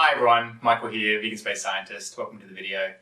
Hi everyone, Michael here, vegan space scientist. Welcome to the video.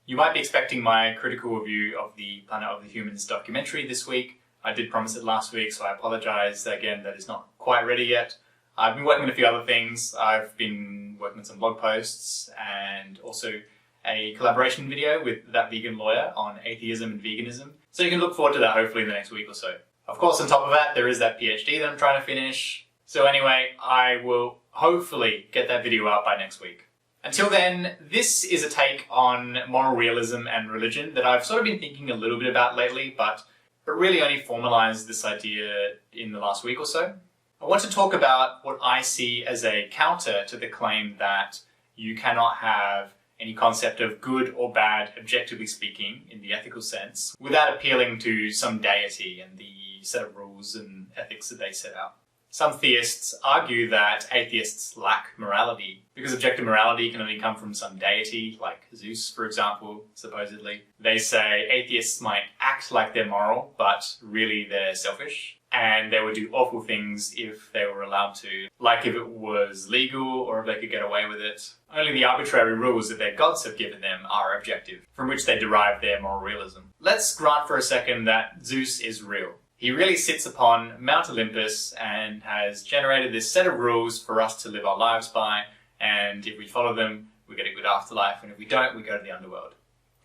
You might be expecting my critical review of the Planet of the Humans documentary this week. I did promise it last week, so I apologise again that it's not quite ready yet. I've been working on a few other things. I've been working on some blog posts and also a collaboration video with that vegan lawyer on atheism and veganism. So you can look forward to that hopefully in the next week or so. Of course, on top of that, there is that PhD that I'm trying to finish. So anyway, I will hopefully get that video out by next week. Until then, this is a take on moral realism and religion that I've sort of been thinking a little bit about lately, but really only formalized this idea in the last week or so. I want to talk about what I see as a counter to the claim that you cannot have any concept of good or bad, objectively speaking, in the ethical sense, without appealing to some deity and the set of rules and ethics that they set out. Some theists argue that atheists lack morality, because objective morality can only come from some deity, like Zeus, for example, supposedly. They say atheists might act like they're moral, but really they're selfish, and they would do awful things if they were allowed to, like if it was legal or if they could get away with it. Only the arbitrary rules that their gods have given them are objective, from which they derive their moral realism. Let's grant for a second that Zeus is real. He really sits upon Mount Olympus and has generated this set of rules for us to live our lives by, and if we follow them, we get a good afterlife, and if we don't, we go to the underworld.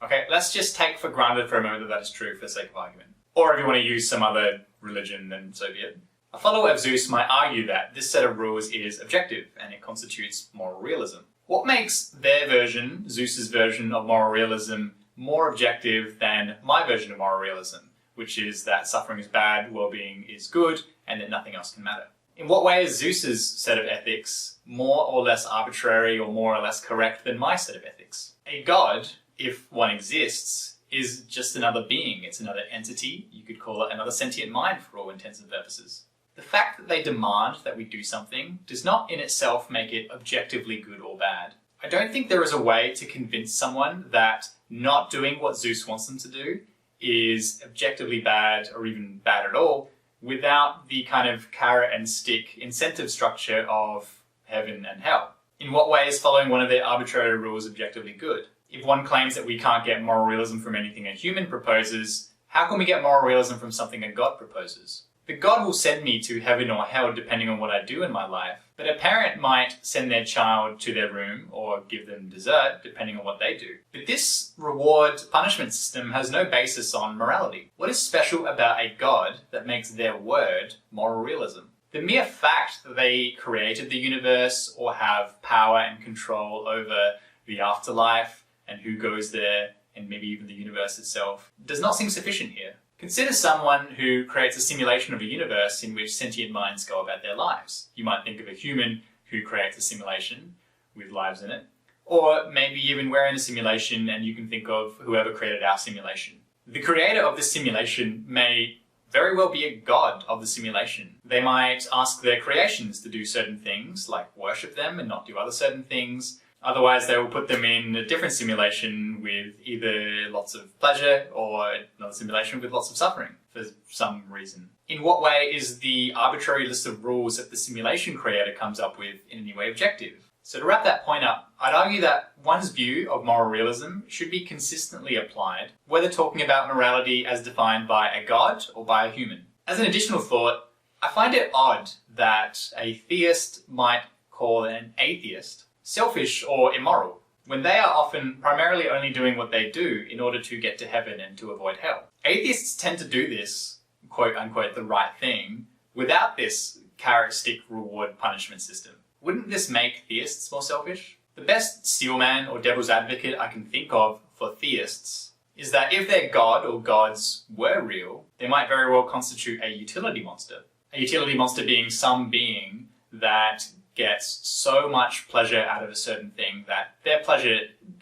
Okay, let's just take for granted for a moment that that is true for the sake of argument. Or if you want to use some other religion, then so be it. A follower of Zeus might argue that this set of rules is objective, and it constitutes moral realism. What makes their version, Zeus's version of moral realism, more objective than my version of moral realism? Which is that suffering is bad, well-being is good, and that nothing else can matter. In what way is Zeus's set of ethics more or less arbitrary or more or less correct than my set of ethics? A god, if one exists, is just another being. It's another entity. You could call it another sentient mind for all intents and purposes. The fact that they demand that we do something does not in itself make it objectively good or bad. I don't think there is a way to convince someone that not doing what Zeus wants them to do is objectively bad or even bad at all without the kind of carrot and stick incentive structure of heaven and hell. In what way is following one of their arbitrary rules objectively good? If one claims that we can't get moral realism from anything a human proposes, how can we get moral realism from something a god proposes? The god will send me to heaven or hell depending on what I do in my life, but a parent might send their child to their room or give them dessert depending on what they do. But this reward-punishment system has no basis on morality. What is special about a god that makes their word moral realism? The mere fact that they created the universe or have power and control over the afterlife and who goes there and maybe even the universe itself does not seem sufficient here. Consider someone who creates a simulation of a universe in which sentient minds go about their lives. You might think of a human who creates a simulation with lives in it. Or maybe even we're in a simulation and you can think of whoever created our simulation. The creator of this simulation may very well be a god of the simulation. They might ask their creations to do certain things, like worship them and not do other certain things. Otherwise, they will put them in a different simulation with either lots of pleasure or another simulation with lots of suffering for some reason. In what way is the arbitrary list of rules that the simulation creator comes up with in any way objective? So to wrap that point up, I'd argue that one's view of moral realism should be consistently applied, whether talking about morality as defined by a god or by a human. As an additional thought, I find it odd that a theist might call an atheist selfish or immoral, when they are often primarily only doing what they do in order to get to heaven and to avoid hell. Atheists tend to do this, quote unquote, the right thing, without this carrot stick reward punishment system. Wouldn't this make theists more selfish? The best steelman or devil's advocate I can think of for theists is that if their god or gods were real, they might very well constitute a utility monster. A utility monster being some being that gets so much pleasure out of a certain thing that their pleasure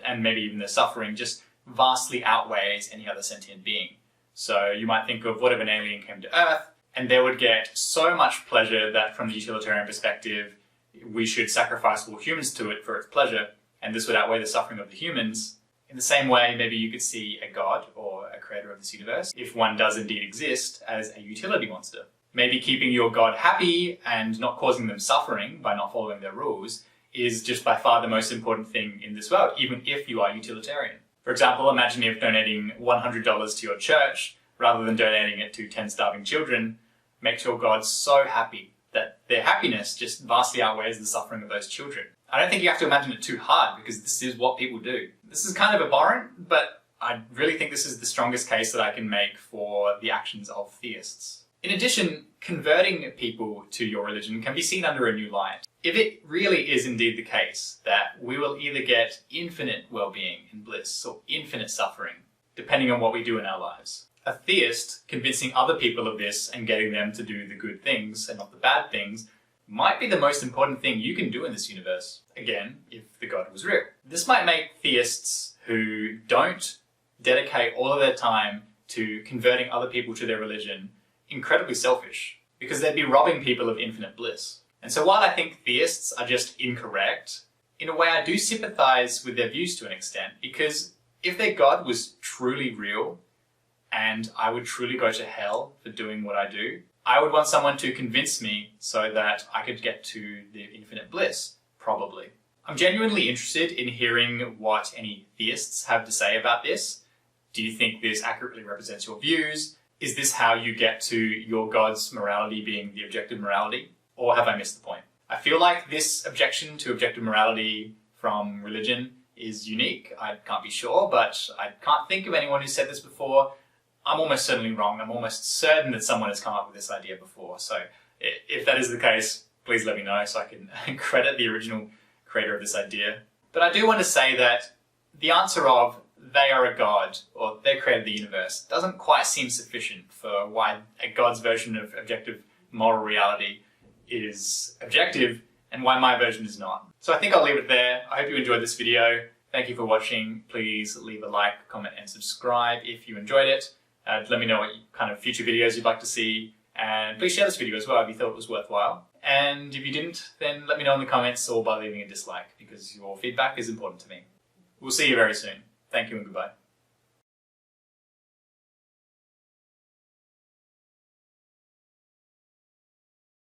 and maybe even their suffering just vastly outweighs any other sentient being. So you might think of what if an alien came to Earth and they would get so much pleasure that from the utilitarian perspective we should sacrifice all humans to it for its pleasure, and this would outweigh the suffering of the humans. In the same way, maybe you could see a god or a creator of this universe, if one does indeed exist, as a utility monster. Maybe keeping your god happy and not causing them suffering by not following their rules is just by far the most important thing in this world, even if you are utilitarian. For example, imagine if donating $100 to your church, rather than donating it to 10 starving children, makes your God so happy that their happiness just vastly outweighs the suffering of those children. I don't think you have to imagine it too hard, because this is what people do. This is kind of abhorrent, but I really think this is the strongest case that I can make for the actions of theists. In addition, converting people to your religion can be seen under a new light. If it really is indeed the case that we will either get infinite well-being and bliss or infinite suffering, depending on what we do in our lives, a theist convincing other people of this and getting them to do the good things and not the bad things might be the most important thing you can do in this universe. Again, if the God was real. This might make theists who don't dedicate all of their time to converting other people to their religion incredibly selfish, because they'd be robbing people of infinite bliss. And so while I think theists are just incorrect, in a way I do sympathize with their views to an extent, because if their God was truly real, and I would truly go to hell for doing what I do, I would want someone to convince me so that I could get to the infinite bliss, probably. I'm genuinely interested in hearing what any theists have to say about this. Do you think this accurately represents your views? Is this how you get to your God's morality being the objective morality? Or have I missed the point? I feel like this objection to objective morality from religion is unique. I can't be sure, but I can't think of anyone who said this before. I'm almost certainly wrong. I'm almost certain that someone has come up with this idea before. So if that is the case, please let me know so I can credit the original creator of this idea. But I do want to say that the answer of they are a god, or they created the universe, doesn't quite seem sufficient for why a god's version of objective moral reality is objective and why my version is not. So I think I'll leave it there. I hope you enjoyed this video. Thank you for watching. Please leave a like, comment and subscribe if you enjoyed it. Let me know what kind of future videos you'd like to see, and please share this video as well if you thought it was worthwhile. And if you didn't, then let me know in the comments or by leaving a dislike, because your feedback is important to me. We'll see you very soon. Thank you and goodbye.